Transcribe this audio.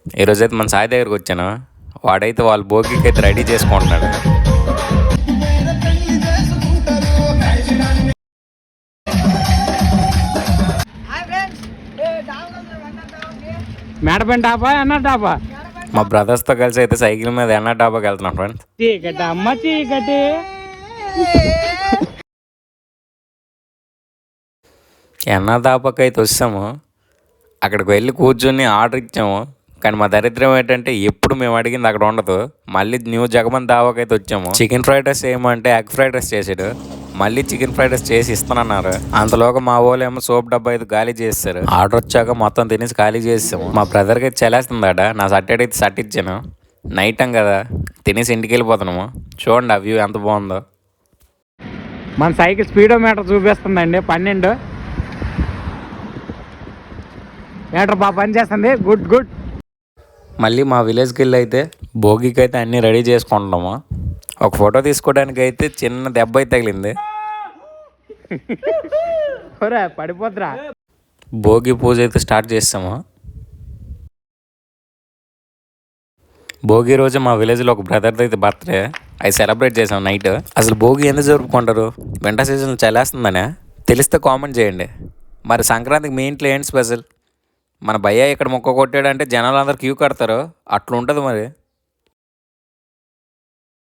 ఈరోజైతే మన సాయి దగ్గరికి వచ్చాను. వాడైతే వాళ్ళ భోగికి అయితే రెడీ చేసుకుంటున్నాడు. మేడపైన డాబా అన్న డాబా మా బ్రదర్స్తో కలిసి అయితే సైకిల్ మీద ఎన్న డాబాకి వెళ్తున్నాం ఫ్రెండ్స్. చీకటి అమ్మ చీకటి. ఎన్న డాబాకి అయితే వచ్చాము. అక్కడికి వెళ్ళి కూర్చొని ఆర్డర్ ఇచ్చాము. కానీ మా దరిద్రం ఏంటంటే ఎప్పుడు మేము అడిగింది అక్కడ ఉండదు. మళ్ళీ న్యూ జగమన్ దావాకి అయితే వచ్చాము. చికెన్ ఫ్రైడ్ రైస్ ఏమంటే ఎగ్ ఫ్రైడ్ రైస్ చేసాడు. మళ్ళీ చికెన్ ఫ్రైడ్ రైస్ చేసి ఇస్తానన్నారు. అంతలోగా మా వాళ్ళు ఏమో సోప్ డబ్బా అయితే ఖాళీ చేస్తారు. ఆర్డర్ వచ్చాక మొత్తం తినేసి ఖాళీ చేసాము. మా బ్రదర్కి అయితే చలేస్తుందట. నా సట్టెడ్ అయితే సట్ ఇచ్చాను. నైట్ టైం కదా తినేసి ఇంటికి వెళ్ళిపోతున్నాము. చూడండి ఆ వ్యూ ఎంత బాగుందో. మన సైకిల్ స్పీడోమీటర్ చూపిస్తుందండి 12 మీటర్ బాగా పనిచేస్తుంది. Good good. మళ్ళీ మా విలేజ్కి వెళ్ళి అయితే భోగికి అయితే అన్నీ రెడీ చేసుకుంటున్నాము. ఒక ఫోటో తీసుకోవడానికి అయితే చిన్న దెబ్బ అయితే తగిలింది. పడిపోద్రా. భోగి పూజ అయితే స్టార్ట్ చేస్తాము. భోగి రోజు మా విలేజ్లో ఒక బ్రదర్ది అయితే బర్త్డే. అది సెలబ్రేట్ చేసాం నైట్. అసలు భోగి ఎందుకు జరుపుకుంటారు? వింటర్ సీజన్ చలేస్తుందనే తెలిస్తే కామెంట్ చేయండి. మరి సంక్రాంతికి మీ ఇంట్లో ఏంటి స్పెషల్? మన భయ్య ఇక్కడ మొక్క కొట్టాడంటే జనాలు అందరు క్యూ కడతారు. అట్లా ఉంటుంది మరి.